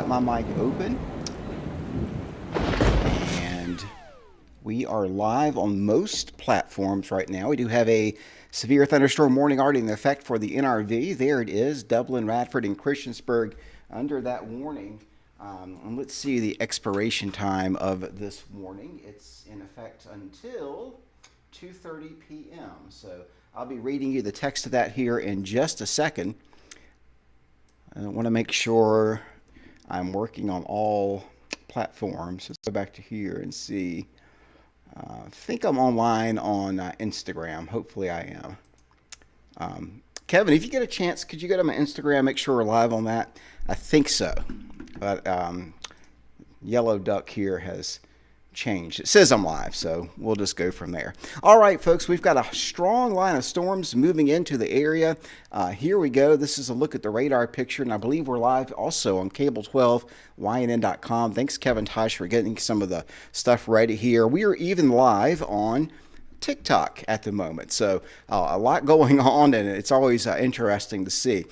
got my mic open, and we are live on most platforms right now. We do have a severe thunderstorm warning already in effect for the NRV. There it is, Dublin, Radford, and Christiansburg under that warning. And let's see the expiration time of this warning. It's in effect until 2:30 p.m. So I'll be reading you the text of that here in just a second. I want to make sure I'm working on all platforms. Let's go back to here and see. I think I'm online on Instagram. Hopefully I am. Kevin, if you get a chance, could you go to my Instagram, make sure we're live on that? I think so. But Yellow Duck here has changed. It says I'm live, so we'll just go from there. All right, folks, we've got a strong line of storms moving into the area. Here we go. This is a look at the radar picture, and I believe we're live also on Cable 12, YNN.com. Thanks, Kevin Tosh, for getting some of the stuff ready here. We are even live on TikTok at the moment, so a lot going on, and it's always interesting to see.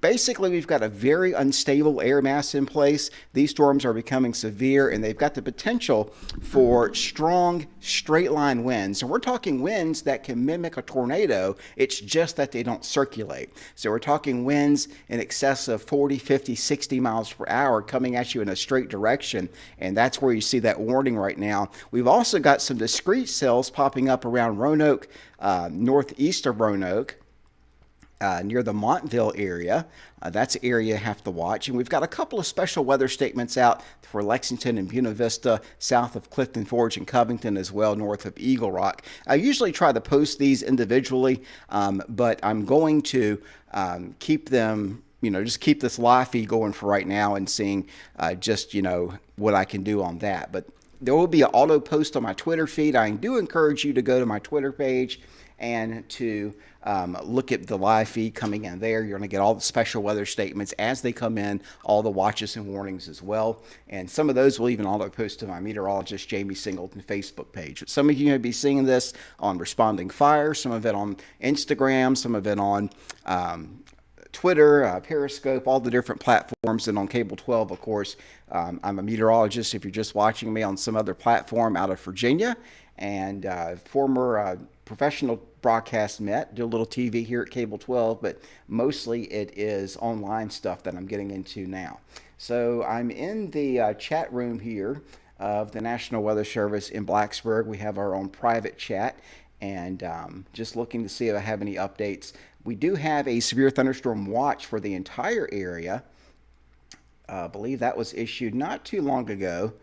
Basically, we've got a very unstable air mass in place. These storms are becoming severe, and they've got the potential for strong straight line winds. And we're talking winds that can mimic a tornado. It's just that they don't circulate. So we're talking winds in excess of 40, 50, 60 miles per hour coming at you in a straight direction. And that's where you see that warning right now. We've also got some discrete cells popping up around Roanoke, northeast of Roanoke. Near the Montville area. That's an area you have to watch. And we've got a couple of special weather statements out for Lexington and Buena Vista, south of Clifton Forge and Covington as well, north of Eagle Rock. I usually try to post these individually, but I'm going to keep them, just keep this live feed going for right now and seeing just, what I can do on that. But there will be an auto post on my Twitter feed. I do encourage you to go to my Twitter page and to look at the live feed coming in there. You're going to get all the special weather statements as they come in, all the watches and warnings as well. And some of those will even auto post to my meteorologist Jamie Singleton Facebook page. But some of you may be seeing this on Responding Fire, some of it on Instagram, some of it on Twitter, Periscope, all the different platforms, and on Cable 12, of course. I'm a meteorologist if you're just watching me on some other platform out of Virginia, and former professional broadcast do a little TV here at Cable 12, but mostly it is online stuff that I'm getting into now. So I'm in the chat room here of the National Weather Service in Blacksburg. We have our own private chat, and just looking to see if I have any updates. We do have a severe thunderstorm watch for the entire area. I believe that was issued not too long ago.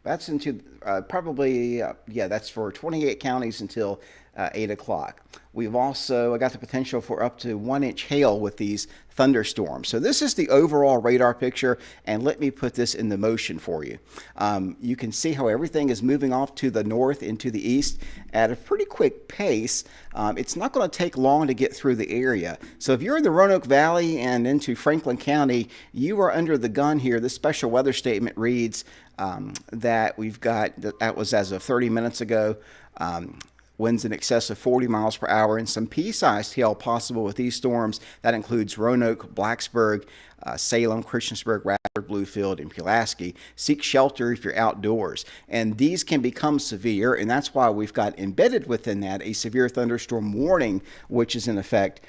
That's into probably, that's for 28 counties until 8 o'clock. We've also got the potential for up to 1-inch hail with these thunderstorms. So this is the overall radar picture, and let me put this into motion for you. You can see how everything is moving off to the north and to the east at a pretty quick pace. It's not going to take long to get through the area. So if you're in the Roanoke Valley and into Franklin County, you are under the gun here. This special weather statement reads that we've got, that was as of 30 minutes ago, winds in excess of 40 miles per hour and some pea-sized hail possible with these storms. That includes Roanoke, Blacksburg, Salem, Christiansburg, Radford, Bluefield, and Pulaski. Seek shelter if you're outdoors. And these can become severe, and that's why we've got embedded within that a severe thunderstorm warning, which is in effect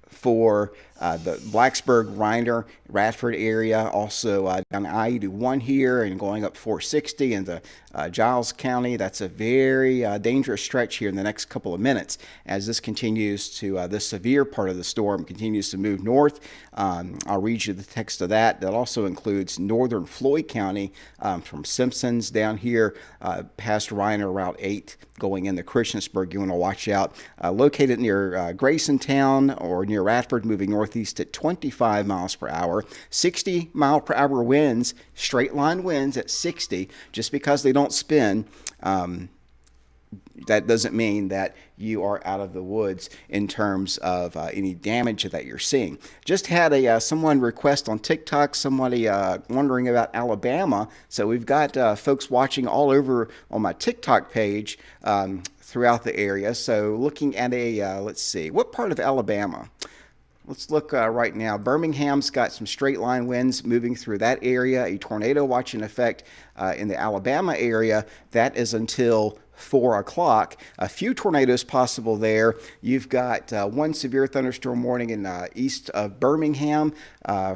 for the Blacksburg, Reiner, Radford area, also down I-81 here and going up 460 into Giles County. That's a very dangerous stretch here in the next couple of minutes as this continues to, this severe part of the storm continues to move north. I'll read you the text of that. That also includes northern Floyd County from Simpsons down here past Reiner, Route 8, going into Christiansburg. You want to watch out. Located near Graysontown or near Radford, moving northeast at 25 miles per hour, 60 mile per hour winds, straight line winds at 60. Just because they don't spin, that doesn't mean that you are out of the woods in terms of any damage that you're seeing. Just had a someone request on TikTok, somebody wondering about Alabama. So we've got folks watching all over on my TikTok page throughout the area. So looking at a, let's see, what part of Alabama? Let's look right now. Birmingham's got some straight line winds moving through that area. A tornado watch in effect in the Alabama area. That is until 4 o'clock. A few tornadoes possible there. You've got one severe thunderstorm warning in east of Birmingham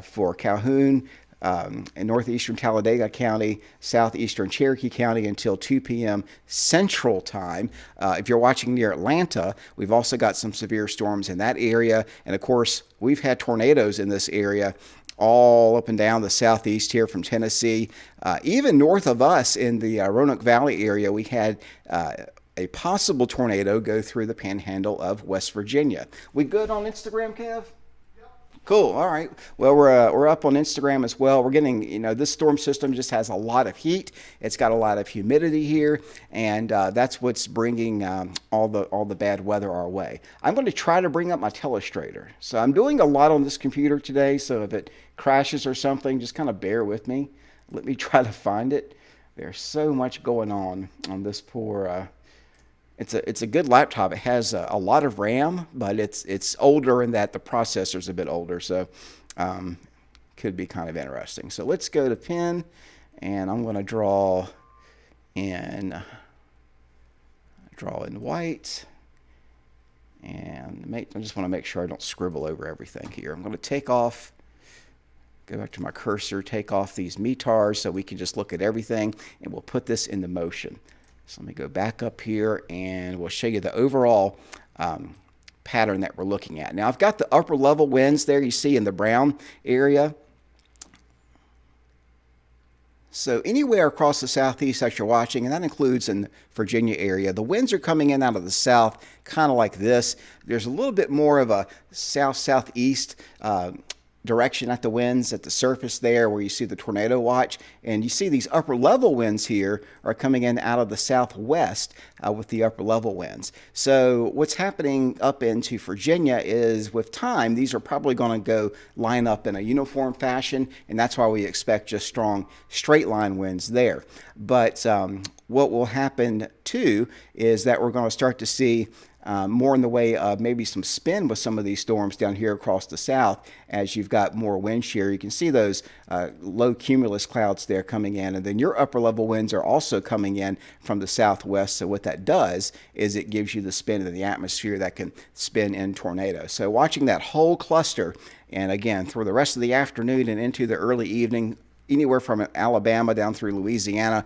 for Calhoun, in northeastern Talladega County, southeastern Cherokee County until 2 p.m. Central Time. If you're watching near Atlanta, we've also got some severe storms in that area. And of course, we've had tornadoes in this area all up and down the southeast here from Tennessee. Even north of us in the Roanoke Valley area, we had a possible tornado go through the panhandle of West Virginia. We good on Instagram, Kev? Cool. All right. Well, we're up on Instagram as well. We're getting, this storm system just has a lot of heat. It's got a lot of humidity here, and that's what's bringing all the bad weather our way. I'm going to try to bring up my telestrator. So I'm doing a lot on this computer today. So if it crashes or something, just kind of bear with me. Let me try to find it. There's so much going on this poor. It's a good laptop. It has a lot of RAM, but it's older in that the processor's a bit older, so could be kind of interesting. So let's go to pen, and I'm going to draw in white, and I just want to make sure I don't scribble over everything here. I'm going to take off. Go back to my cursor, take off these METARs so we can just look at everything, and we'll put this into motion. So let me go back up here, and we'll show you the overall pattern that we're looking at. Now, I've got the upper level winds there you see in the brown area. So anywhere across the southeast that you're watching, and that includes in the Virginia area, the winds are coming in out of the south, kind of like this. There's a little bit more of a south-southeast direction at the winds at the surface there where you see the tornado watch, and you see these upper level winds here are coming in out of the southwest with the upper level winds. So what's happening up into Virginia is with time these are probably going to go line up in a uniform fashion, and that's why we expect just strong straight line winds there. But what will happen too is that we're going to start to see more in the way of maybe some spin with some of these storms down here across the south as you've got more wind shear. You can see those low cumulus clouds there coming in, and then your upper level winds are also coming in from the southwest. So what that does is it gives you the spin in the atmosphere that can spin in tornadoes. So watching that whole cluster, and again through the rest of the afternoon and into the early evening, anywhere from Alabama down through Louisiana,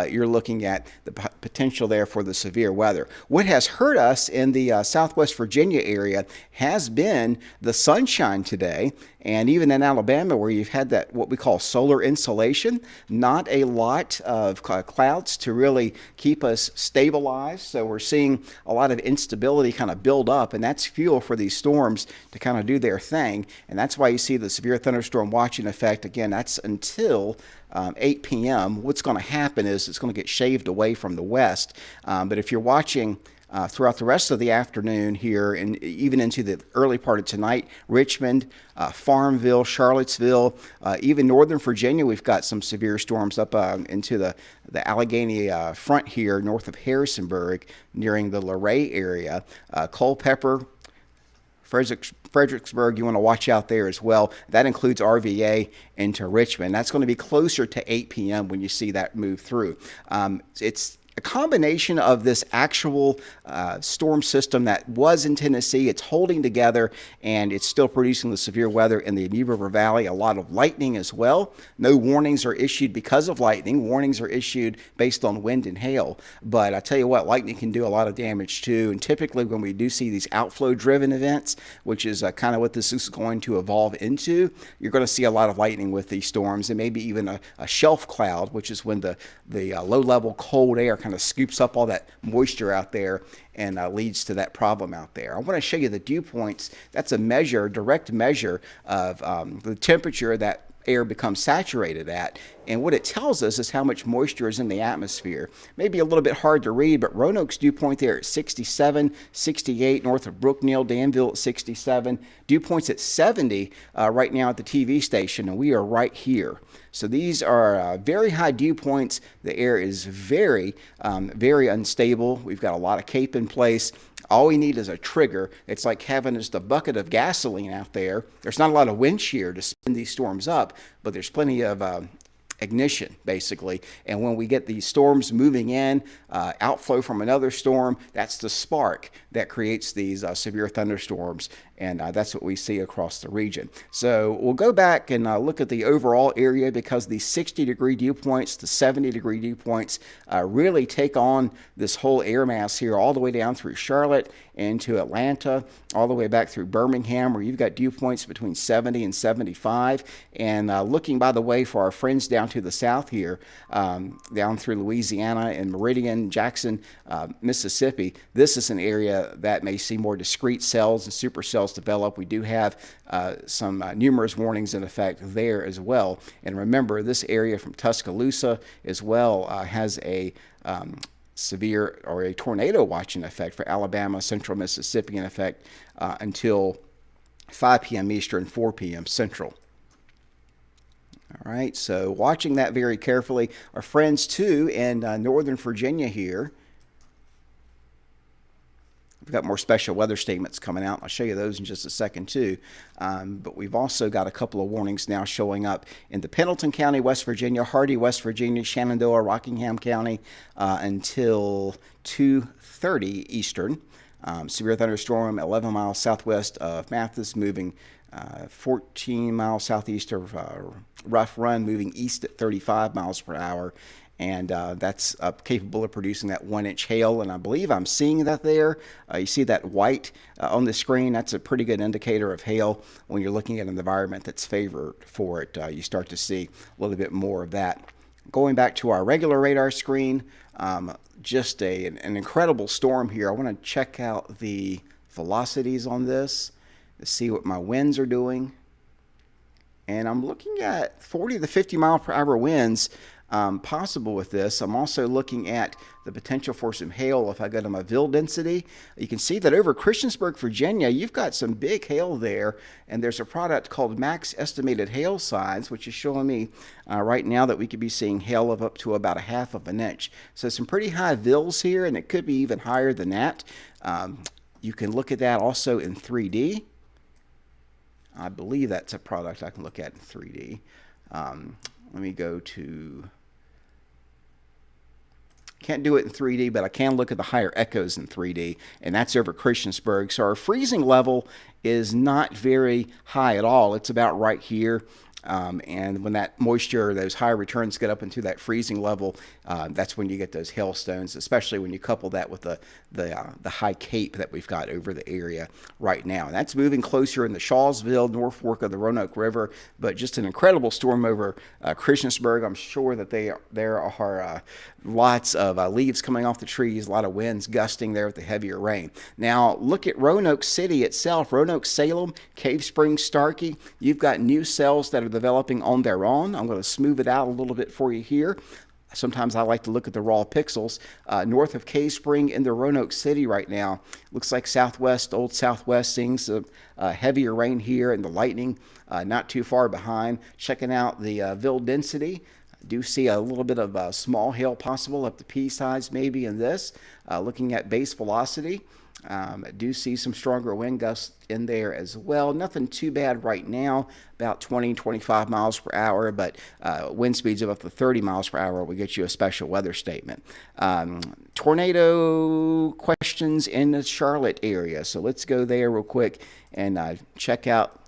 you're looking at the potential there for the severe weather. What has hurt us in the southwest Virginia area has been the sunshine today, and even in Alabama where you've had that what we call solar insolation, not a lot of clouds to really keep us stabilized. So we're seeing a lot of instability kind of build up, and that's fuel for these storms to kind of do their thing. And that's why you see the severe thunderstorm watch in effect. Again, that's until 8 p.m. What's going to happen is it's going to get shaved away from the west. But if you're watching throughout the rest of the afternoon here and even into the early part of tonight, Richmond, Farmville, Charlottesville, even northern Virginia, we've got some severe storms up into the Allegheny front here north of Harrisonburg, nearing the Luray area. Culpeper, Fredericksburg, you want to watch out there as well. That includes RVA into Richmond. That's going to be closer to 8 p.m. when you see that move through. It's a combination of this actual storm system that was in Tennessee. It's holding together, and it's still producing the severe weather in the New River Valley. A lot of lightning as well. No warnings are issued because of lightning. Warnings are issued based on wind and hail. But I tell you what, lightning can do a lot of damage too. And typically when we do see these outflow-driven events, which is kind of what this is going to evolve into, you're going to see a lot of lightning with these storms, and maybe even a shelf cloud, which is when the low-level cold air kind of scoops up all that moisture out there and leads to that problem out there. I want to show you the dew points. That's a measure, direct measure of the temperature that air becomes saturated at. And what it tells us is how much moisture is in the atmosphere. Maybe a little bit hard to read, but Roanoke's dew point there at 67, 68 north of Brookneal, Danville at 67. Dew point's at 70 right now at the TV station, and we are right here. So these are very high dew points. The air is very, very unstable. We've got a lot of CAPE in place. All we need is a trigger. It's like having just a bucket of gasoline out there. There's not a lot of wind shear to spin these storms up, but there's plenty of ignition, basically. And when we get these storms moving in, outflow from another storm, that's the spark that creates these severe thunderstorms. And that's what we see across the region. So we'll go back and look at the overall area, because these 60-degree dew points to 70-degree dew points really take on this whole air mass here, all the way down through Charlotte into Atlanta, all the way back through Birmingham, where you've got dew points between 70 and 75. And looking, by the way, for our friends down to the south here, down through Louisiana and Meridian, Jackson, Mississippi, this is an area that may see more discrete cells and supercells develop. We do have some numerous warnings in effect there as well. And remember, this area from Tuscaloosa as well has a severe or a tornado watch in effect for Alabama, central Mississippi in effect until 5 p.m. Eastern, 4 p.m. Central. All right, so watching that very carefully. Our friends, too, in Northern Virginia here, we've got more special weather statements coming out. I'll show you those in just a second, too. But we've also got a couple of warnings now showing up in the Pendleton County, West Virginia, Hardy, West Virginia, Shenandoah, Rockingham County until 2:30 Eastern. Severe thunderstorm 11 miles southwest of Mathis, moving 14 miles southeast of Rough Run, moving east at 35 miles per hour. And that's capable of producing that 1-inch hail. And I believe I'm seeing that there. You see that white on the screen. That's a pretty good indicator of hail. When you're looking at an environment that's favored for it, you start to see a little bit more of that. Going back to our regular radar screen, just an incredible storm here. I want to check out the velocities on this to see what my winds are doing. And I'm looking at 40 to 50 mile per hour winds possible with this. I'm also looking at the potential for some hail if I go to my VIL density. You can see that over Christiansburg, Virginia, you've got some big hail there, and there's a product called Max Estimated Hail Size, which is showing me right now that we could be seeing hail of up to about 1/2 of an inch. So some pretty high VILs here, and it could be even higher than that. You can look at that also in 3D. I believe that's a product I can look at in 3D. Let me go to... Can't do it in 3D, but I can look at the higher echoes in 3D, and that's over Christiansburg. So our freezing level is not very high at all. It's about right here. And when that moisture, those high returns get up into that freezing level, that's when you get those hailstones, especially when you couple that with the high CAPE that we've got over the area right now. And that's moving closer in the Shawsville, North Fork of the Roanoke River, but just an incredible storm over Christiansburg. I'm sure that there are lots of leaves coming off the trees, a lot of winds gusting there with the heavier rain. Now, look at Roanoke City itself, Roanoke, Salem, Cave Springs, Starkey. You've got new cells that are developing on their own. I'm going to smooth it out a little bit for you here. Sometimes I like to look at the raw pixels. North of Cave Spring in the Roanoke City right now. Looks like Southwest, Old Southwest, seeing some heavier rain here, and the lightning not too far behind. Checking out the VIL density. Do see a little bit of small hail possible up to pea size maybe in this. Looking at base velocity. Do see some stronger wind gusts in there as well. Nothing too bad right now, about 20, 25 miles per hour, but wind speeds of up to 30 miles per hour will get you a special weather statement. Tornado questions in the Charlotte area. So let's go there real quick and check out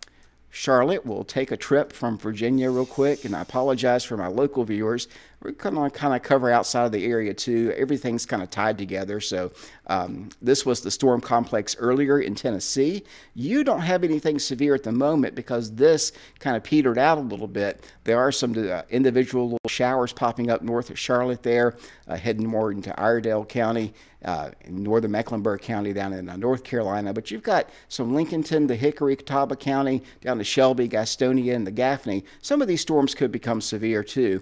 Charlotte. We'll take a trip from Virginia real quick, and I apologize for my local viewers. we're going to kind of cover outside of the area too. Everything's kind of tied together. So this was the storm complex earlier in Tennessee. You don't have anything severe at the moment because this kind of petered out a little bit. There are some individual little showers popping up north of Charlotte there, heading more into Iredell County, in northern Mecklenburg County down in North Carolina. But you've got some Lincolnton to Hickory, Catawba County, down to Shelby, Gastonia, and the Gaffney. Some of these storms could become severe too,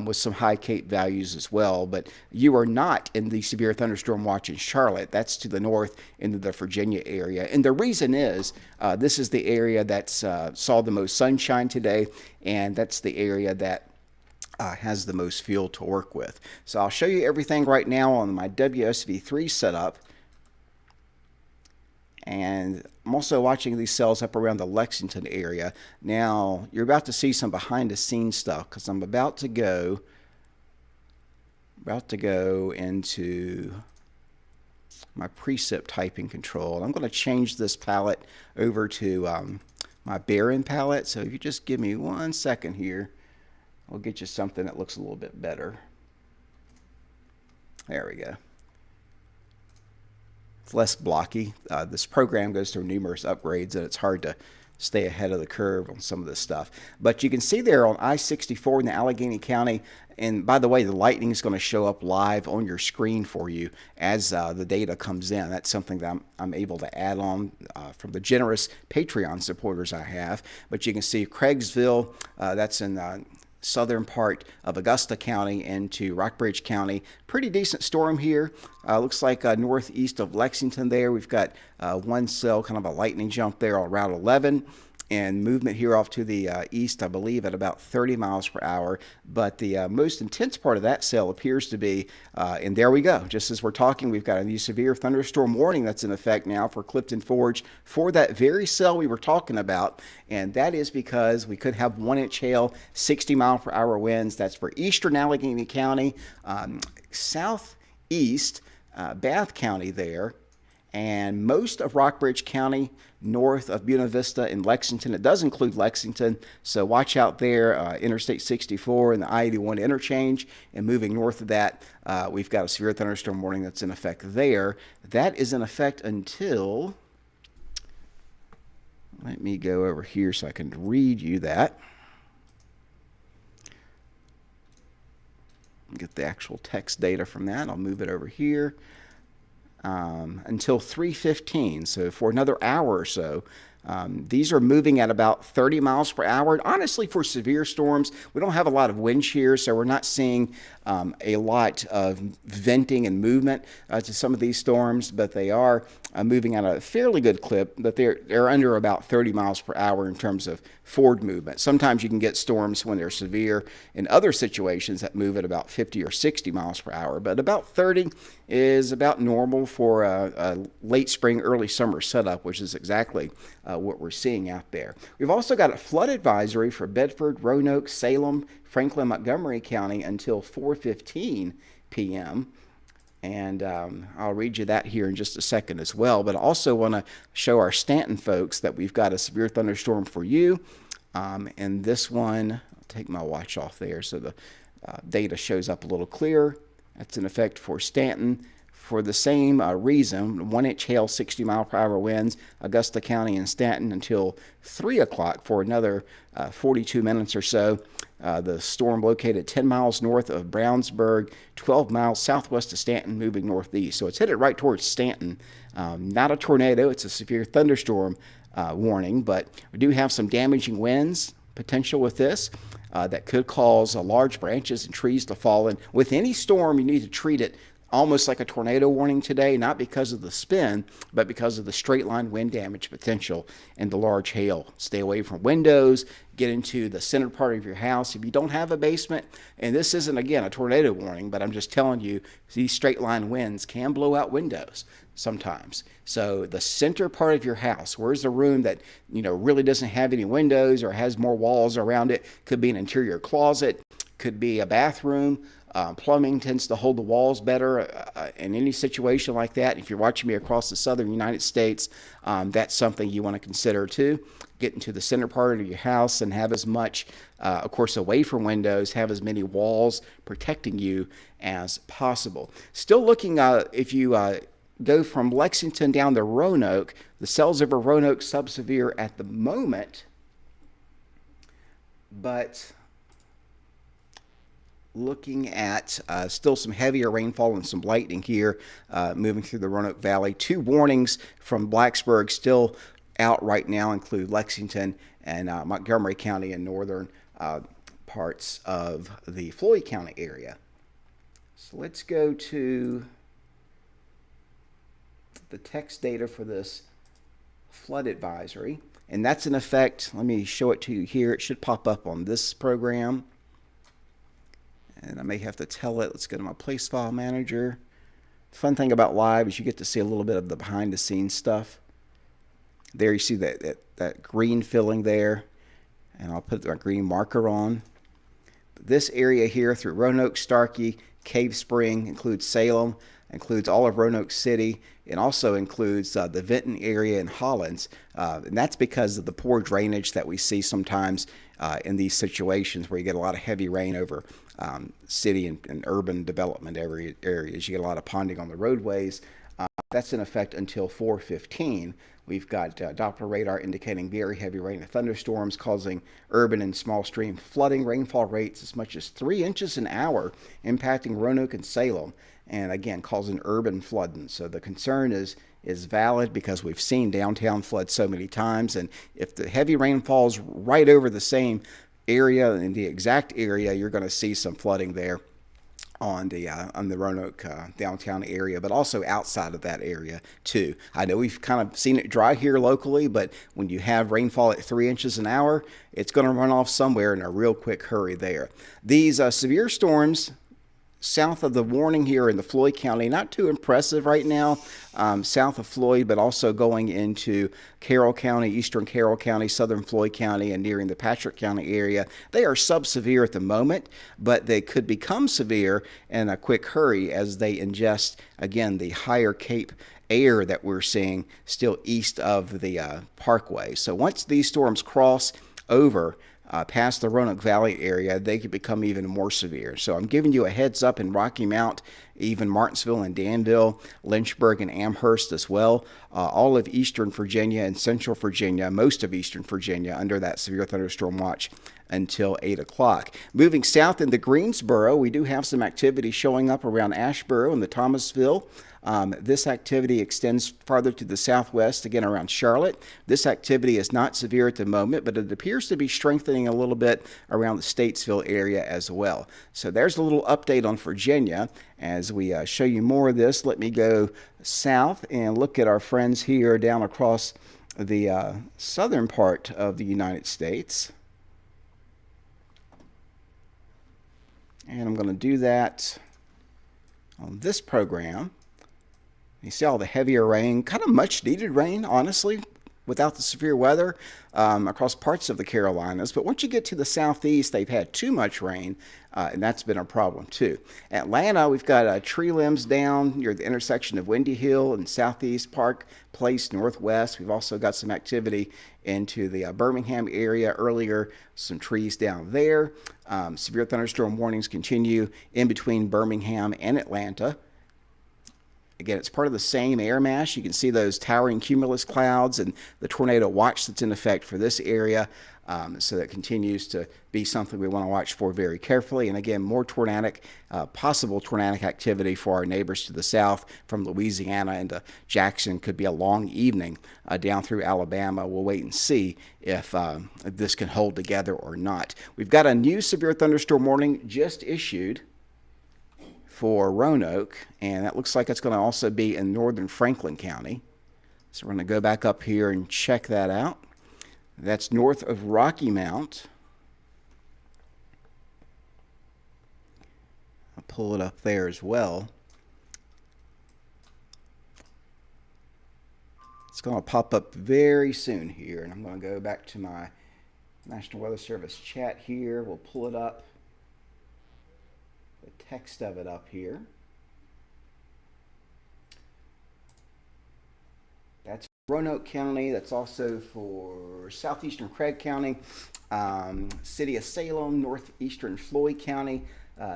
with some high Cape values as well. But you are not in the severe thunderstorm watch in Charlotte. That's to the north into the Virginia area. And the reason is this is the area that saw the most sunshine today, and that's the area that has the most fuel to work with. So I'll show you everything right now on my WSV3 setup. And I'm also watching these cells up around the Lexington area. Now, you're about to see some behind the scenes stuff because I'm about to go into my precip typing control. I'm going to change this palette over to my Baron palette. So if you just give me 1 second here, I'll get you something that looks a little bit better. There we go. It's less blocky. This program goes through numerous upgrades, and it's hard to stay ahead of the curve on some of this stuff. But you can see there on I-64 in the Allegheny County, and by the way, the lightning is going to show up live on your screen for you as the data comes in. That's something that I'm able to add on from the generous Patreon supporters I have. But you can see Craigsville, that's in southern part of Augusta County into Rockbridge County. Pretty decent storm here. Looks like northeast of Lexington there. We've got one cell, kind of a lightning jump there on Route 11. And movement here off to the east, I believe, at about 30 miles per hour. But the most intense part of that cell appears to be, and there we go. Just as we're talking, we've got a new severe thunderstorm warning that's in effect now for Clifton Forge for that very cell we were talking about. And that is because we could have 1-inch hail, 60 mile per hour winds. That's for eastern Allegheny County, southeast Bath County there, and most of Rockbridge County, north of Buena Vista and Lexington. It does include Lexington, so watch out there. Interstate 64 and the I-81 interchange, and moving north of that, we've got a severe thunderstorm warning that's in effect there. That is in effect until, let me go over here so I can read you that. Get the actual text data from that. I'll move it over here. Until 3:15, so for another hour or so. These are moving at about 30 miles per hour. And honestly, for severe storms, we don't have a lot of wind shear, so we're not seeing a lot of venting and movement to some of these storms, but they are moving at a fairly good clip, but they're under about 30 miles per hour in terms of forward movement. Sometimes you can get storms when they're severe in other situations that move at about 50 or 60 miles per hour, but about 30 is about normal for a late spring, early summer setup, which is exactly what we're seeing out there. We've also got a flood advisory for Bedford, Roanoke, Salem, Franklin, Montgomery County until 4:15 p.m. And I'll read you that here in just a second as well. But I also want to show our Stanton folks that we've got a severe thunderstorm for you. And this one, I'll take my watch off there so the data shows up a little clearer. That's in effect for Stanton. For the same reason, 1-inch hail, 60 mile per hour winds, Augusta County and Stanton until 3 o'clock for another 42 minutes or so. The storm located 10 miles north of Brownsburg, 12 miles southwest of Stanton, moving northeast. So it's headed right towards Stanton. Not a tornado, it's a severe thunderstorm warning, but we do have some damaging winds potential with this. That could cause large branches and trees to fall. And with any storm, you need to treat it almost like a tornado warning today, not because of the spin, but because of the straight line wind damage potential and the large hail. Stay away from windows, get into the center part of your house. If you don't have a basement, and this isn't, again, a tornado warning, but I'm just telling you, these straight line winds can blow out windows sometimes. So the center part of your house, where's the room that, really doesn't have any windows or has more walls around it, could be an interior closet, could be a bathroom, Plumbing tends to hold the walls better in any situation like that. If you're watching me across the southern United States, that's something you want to consider too. Get into the center part of your house and have as much, of course, away from windows, have as many walls protecting you as possible. Still looking, if you go from Lexington down to Roanoke, the cells over Roanoke subsevere at the moment, but looking at still some heavier rainfall and some lightning here moving through the Roanoke Valley. 2 warnings from Blacksburg still out right now include Lexington and Montgomery County and northern parts of the Floyd County area. So let's go to the text data for this flood advisory. And that's in effect, let me show it to you here. It should pop up on this program. And I may have to tell it. Let's go to my place file manager. The fun thing about live is you get to see a little bit of the behind the scenes stuff. There you see that green filling there. And I'll put my green marker on. This area here through Roanoke, Starkey, Cave Spring, includes Salem, includes all of Roanoke City, and also includes the Vinton area in Hollins. And that's because of the poor drainage that we see sometimes in these situations where you get a lot of heavy rain over city and urban development areas. You get a lot of ponding on the roadways. That's in effect until 4:15. We've got Doppler radar indicating very heavy rain and thunderstorms causing urban and small stream flooding, rainfall rates as much as 3 inches an hour, impacting Roanoke and Salem, and again causing urban flooding. So the concern is valid because we've seen downtown flood so many times, and if the heavy rain falls right over the same area, in the exact area, you're going to see some flooding there on the Roanoke downtown area, but also outside of that area too. I know we've kind of seen it dry here locally, but when you have rainfall at 3 inches an hour, it's going to run off somewhere in a real quick hurry there. These severe storms south of the warning here in the Floyd County, not too impressive right now, south of Floyd, but also going into Carroll County, eastern Carroll County, southern Floyd County, and nearing the Patrick County area. They are subsevere at the moment, but they could become severe in a quick hurry as they ingest, again, the higher Cape air that we're seeing still east of the parkway. So once these storms cross over past the Roanoke Valley area, they could become even more severe. So I'm giving you a heads up in Rocky Mount, even Martinsville and Danville, Lynchburg and Amherst as well. All of eastern Virginia and central Virginia, most of eastern Virginia under that severe thunderstorm watch until 8 o'clock. Moving south into Greensboro, we do have some activity showing up around Asheboro and the Thomasville. This activity extends farther to the southwest, again around Charlotte. This activity is not severe at the moment, but it appears to be strengthening a little bit around the Statesville area as well. So there's a little update on Virginia. As we show you more of this, let me go south and look at our friends here down across the southern part of the United States. And I'm going to do that on this program. You see all the heavier rain, kind of much needed rain, honestly, without the severe weather across parts of the Carolinas. But once you get to the southeast, they've had too much rain, and that's been a problem too. Atlanta, we've got tree limbs down near the intersection of Windy Hill and Southeast Park Place Northwest. We've also got some activity into the Birmingham area earlier, some trees down there. Severe thunderstorm warnings continue in between Birmingham and Atlanta. Again, it's part of the same air mass. You can see those towering cumulus clouds and the tornado watch that's in effect for this area. So that continues to be something we want to watch for very carefully. And again, more tornadic, possible tornadic activity for our neighbors to the south from Louisiana into Jackson. Could be a long evening down through Alabama. We'll wait and see if this can hold together or not. We've got a new severe thunderstorm warning just issued for Roanoke, and that looks like it's going to also be in northern Franklin County. So we're going to go back up here and check that out. That's north of Rocky Mount. I'll pull it up there as well. It's going to pop up very soon here, and I'm going to go back to my National Weather Service chat here. We'll pull it up. the text of it up here. That's Roanoke County. That's also for southeastern Craig County, city of Salem, northeastern Floyd County,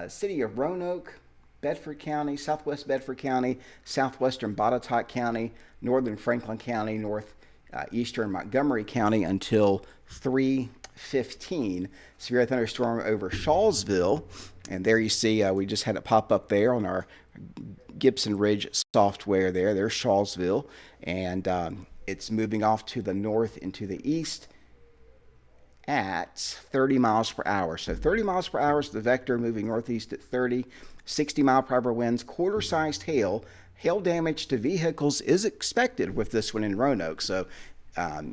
city of Roanoke, Bedford County, southwest Bedford County, southwestern Botetourt County, northern Franklin County, northeastern Montgomery County until 3:15. Severe thunderstorm over Shawsville. And there you see, we just had it pop up there on our Gibson Ridge software there. There's Shawsville. And it's moving off to the north and to the east at 30 miles per hour. So 30 miles per hour is the vector, moving northeast at 30, 60 mile per hour winds, quarter-sized hail. Hail damage to vehicles is expected with this one in Roanoke. So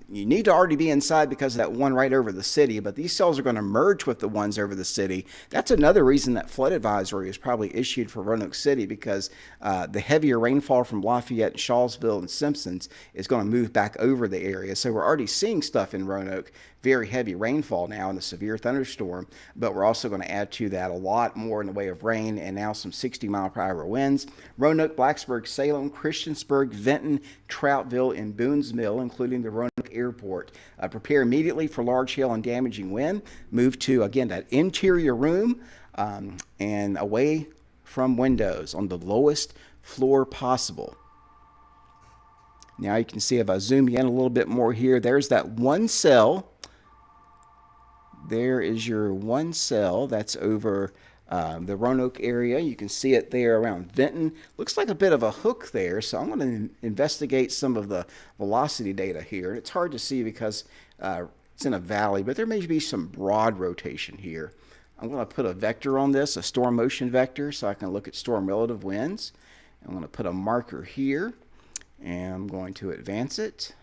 you need to already be inside because of that one right over the city, but these cells are going to merge with the ones over the city. That's another reason that flood advisory is probably issued for Roanoke City, because the heavier rainfall from Lafayette, Shawsville, and Simpsons is going to move back over the area. So we're already seeing stuff in Roanoke, very heavy rainfall now in the severe thunderstorm, but we're also going to add to that a lot more in the way of rain and now some 60 mile per hour winds. Roanoke, Blacksburg, Salem, Christiansburg, Vinton, Troutville, and Boones Mill, including the Roanoke Airport. Prepare immediately for large hail and damaging wind. Move to, again, that interior room and away from windows on the lowest floor possible. Now you can see if I zoom in a little bit more here, there's that one cell. There is your one cell that's over the Roanoke area. You can see it there around Vinton. Looks like a bit of a hook there, so I'm going to investigate some of the velocity data here. It's hard to see because it's in a valley, but there may be some broad rotation here. I'm going to put a vector on this, a storm motion vector, so I can look at storm relative winds. I'm going to put a marker here, and I'm going to advance it.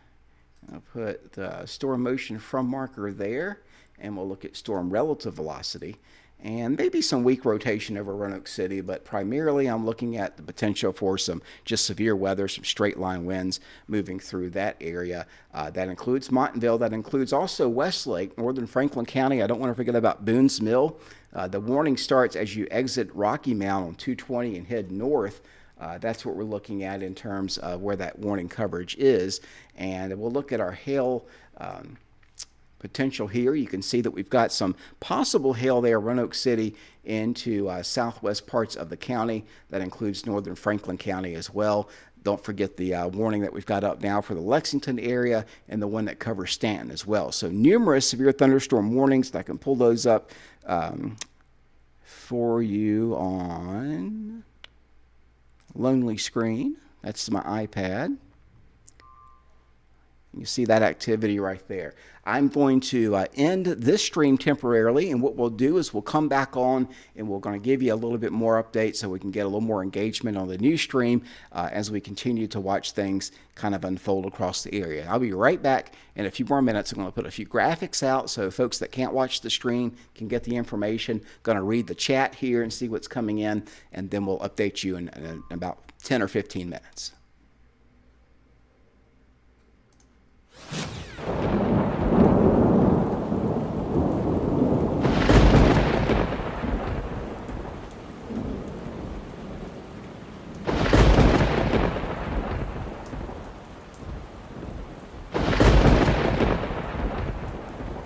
I'll put the storm motion from marker there, and we'll look at storm relative velocity. And maybe some weak rotation over Roanoke City, but primarily I'm looking at the potential for some just severe weather, some straight line winds moving through that area. That includes Montville. That includes also Westlake, northern Franklin County. I don't want to forget about Boones Mill. The warning starts as you exit Rocky Mount on 220 and head north. That's what we're looking at in terms of where that warning coverage is. And we'll look at our hail potential here. You can see that we've got some possible hail there, Roanoke City into southwest parts of the county. That includes northern Franklin County as well. Don't forget the warning that we've got up now for the Lexington area and the one that covers Stanton as well. So numerous severe thunderstorm warnings. I can pull those up for you on Lonely Screen. That's my iPad. You see that activity right there. I'm going to end this stream temporarily, and what we'll do is we'll come back on and we're going to give you a little bit more update so we can get a little more engagement on the new stream as we continue to watch things kind of unfold across the area. I'll be right back in a few more minutes. I'm going to put a few graphics out so folks that can't watch the stream can get the information. Going to read the chat here and see what's coming in, and then we'll update you in about 10 or 15 minutes.